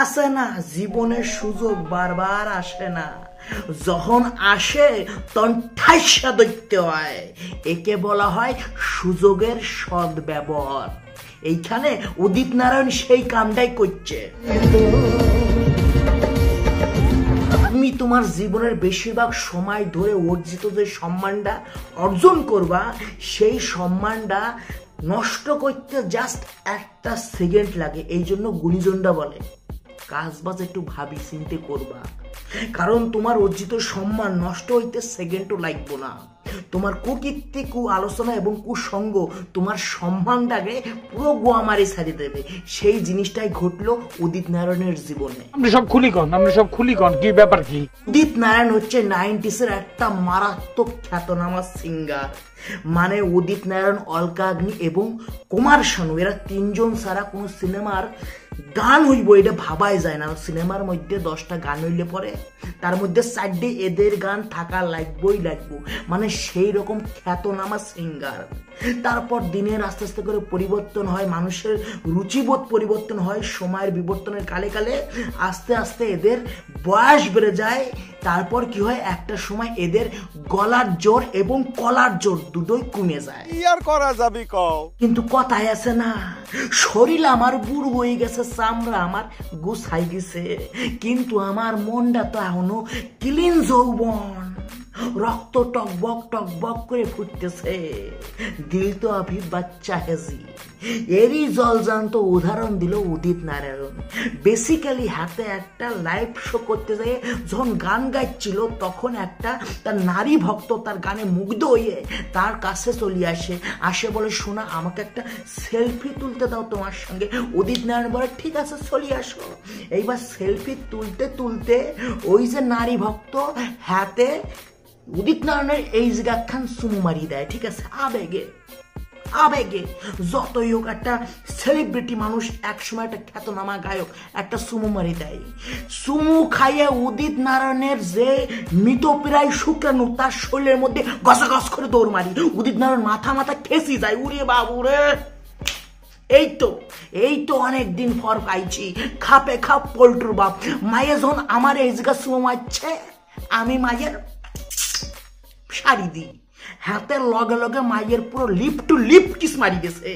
আছে না, জীবনের সুযোগ বারবার আসে না, যখন আসে তখন ঠাইসা ধরতে হয়। একে বলা হয় সুযোগের সদ্ব্যবহার। এইখানে উদিত নারায়ণ সেই কামটাই করছে। তুমি তোমার জীবনের বেশিরভাগ সময় ধরে অর্জিত যে সম্মানটা অর্জন করবা, সেই সম্মানটা নষ্ট করতে জাস্ট একটা সেকেন্ড লাগে। এই জন্য গুণীজনরা বলে কাজ বাজ একটু ভাবি চিন্তে করবা, কারণ তোমার অর্জিত সম্মান নষ্ট হইতে সেকেন্ডও লাগবো না। তোমার কুকীর্তি, কু আলোচনা এবং কুসঙ্গ তোমার সম্মানটাকে পুরো গোয়ামারি ছাড়িয়ে দেবে। সেই জিনিসটাই ঘটলো উদিত নারায়ণের জীবনে। আপনি সব খুলি কন কি ব্যাপার কি? উদিত নারায়ণ হচ্ছে 90s-এর একটা মারাত্মক খ্যাতনামা সিঙ্গার। মানে উদিত নারায়ণ, অলকা অগ্নি এবং কুমার শানু, এরা তিনজন ছাড়া কোনো সিনেমার গান হইব এটা ভাবাই যায় না। সিনেমার মধ্যে 10টা গান হইলে পরে তার মধ্যে 4টে এদের গান থাকা লাগবই লাগবো। মানে সেই রকম খ্যাতনামা সিঙ্গার। তারপর দিনের আস্তে আস্তে করে পরিবর্তন হয়, মানুষের রুচিবোধ পরিবর্তন হয়, সময়ের বিবর্তনের কালে কালে আস্তে আস্তে এদের বয়স বেড়ে যায়। তারপর কি হয়, একটা সময় এদের গলার জোর এবং কলার জোর দুটোই কমে যায়। আর করা যাবে কও, কিন্তু কথায় আছে না, শরীর আমার বুড়ো হয়ে গেছে, চামড়া আমার গুছাই গেছে, কিন্তু আমার মনটা তো এখনো ক্লিন যৌবন, রক্ত টকবক করে ফুটতেছে, দিল তো আভি বাচ্চা হেজি। এরই জলজান্ত উদাহরণ দিল উদিত নারায়ণ। বেসিক্যালি হাতে একটা লাইভ শো করতে যেয়ে যখন গান গাইছিল, তখন একটা তার নারী ভক্ত তার গানে মুগ্ধ হয়ে তার কাছে চলে আসে বলে, শোনা আমাকে একটা সেলফি তুলতে দাও তোমার সঙ্গে। উদিত নারায়ণ বলে ঠিক আছে চলে আসো। এইবার সেলফি তুলতে ওই যে নারী ভক্ত হাতে উদিত নারায়ণের এই জায়গা খান চুমু মারিয়ে দেয়। ঠিক আছে, আবেগে যতই হোক একটা সেলিব্রিটি মানুষ, একসময় একটা খ্যাতনামা গায়ক, একটা চুমু মারি দেয়। চুমু খাইয়ে উদিত নারায়ণের যে মৃতপ্রায় শুক্রাণু তার শরীরের মধ্যে গসাগস করে দৌড় মারি। উদিত নারায়ণ মাথা খেসি যায়, উড়ে বাবু রে। এই তো অনেকদিন পর পাইছি খাপে খাপ পল্টুর বাপ। মায়ে যখন আমার এই জায়গা চুমু মারছে, আমি মায়ের শাড়ি দিই, হাতের লগে লগে মায়ের পুরো লিপ টু লিপ কিস মারি গেছে।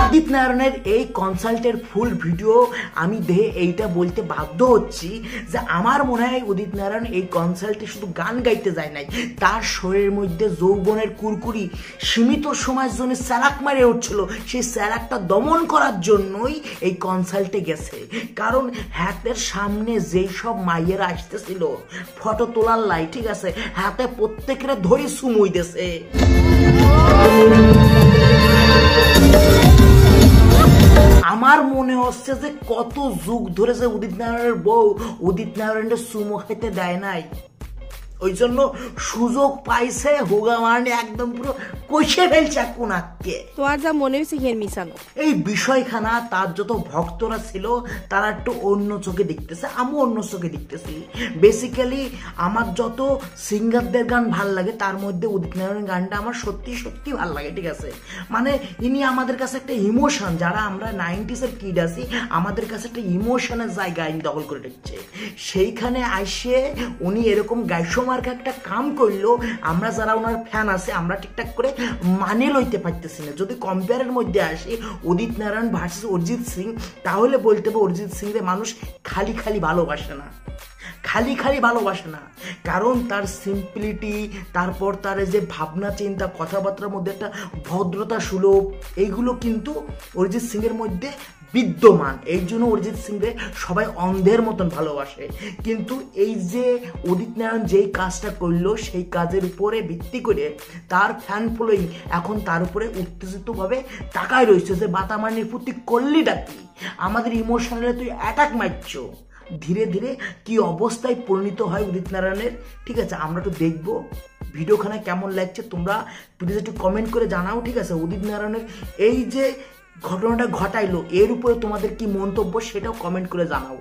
উদিত নারায়ণের এই কনসার্টের ফুল ভিডিও আমি দেখে এইটা বলতে বাধ্য হচ্ছি যে আমার মনে হয় উদিত নারায়ণ এই কনসার্টে শুধু গান গাইতে যায় নাই, তার শরীরের মধ্যে যৌবনের কুরকুরি সীমিত সময়ের জন্য স্যালাক মারে উঠছিল, সেই স্যালাকটা দমন করার জন্যই এই কনসার্টে গেছে। কারণ হাতের সামনে যেই সব মাইয়েরা আসতেছিল ফটো তোলার লাই, ঠিক আছে, হাতে প্রত্যেকের ধরে চুমুই দিয়েছে। আমার মনে হচ্ছে যে কত যুগ ধরে যে উদিত নারায়ণের বউ উদিত নারায়ণের চুমো খাইতে দেয় নাই, ওই জন্য সুযোগ পাইছে হোগা মারনে একদম পুরো কষে ফেলছে কোনাকে। তোমার যা মনে হয়েছে হের মিশানো এই বিষয়খানা তার যত ভক্তরা ছিল তারা একটু অন্য চোখে দেখতেছে, আমি অন্য চোখে দেখতেছি। বেসিক্যালি আমার যত সিঙ্গারদের গান ভাল লাগে তার মধ্যে উদিত নারায়ণের গানটা আমার সত্যি ভাল লাগে। ঠিক আছে, মানে ইনি আমাদের কাছে একটা ইমোশন, যারা আমরা 90s-এর কিড আছি আমাদের কাছে একটা ইমোশনের জায়গা ইনি দখল করে রেখেছে। সেইখানে আসে উনি এরকম গাইসমা একটা কাম করলো, আমরা যারা ওনার ফ্যান আছে আমরা ঠিকঠাক করে মানে লইতে পারতেছি না। যদি কম্পেয়ারের মধ্যে আসে উদিত নারায়ণ ভার্সেস অরিজিৎ সিং, তাহলে বলতে হবে অরিজিৎ সিং রে মানুষ খালি ভালোবাসে না, কারণ তার সিম্পলিটি, তারপর তার যে ভাবনা চিন্তা, কথাবার্তার মধ্যে একটা ভদ্রতা সুলভ, এইগুলো কিন্তু অরিজিৎ সিং এর মধ্যে বিদ্যমান। এই জন্য অরিজিৎ সিংকে সবাই অন্ধের মতন ভালোবাসে। কিন্তু এই যে উদিত নারায়ণ যেই কাজটা করলো, সেই কাজের উপরে ভিত্তি করে তার ফ্যান ফলোয়িং এখন তার উপরে উত্তেজিতভাবে তাকায় রয়েছে যে বাতামানির প্রতি করলি ডাকি, আমাদের ইমোশনালে তুই অ্যাটাক মারছো। ধীরে ধীরে কি অবস্থায় পরিণত হয় উদিত নারায়ণের, ঠিক আছে, আমরা তো দেখবো। ভিডিওখানে কেমন লাগছে তোমরা প্লিজ একটু কমেন্ট করে জানাও। ঠিক আছে, উদিত নারায়ণের এই যে ঘটনাটা ঘটাইলো এর উপরে তোমাদের কি মন্তব্য সেটাও কমেন্ট করে জানাও।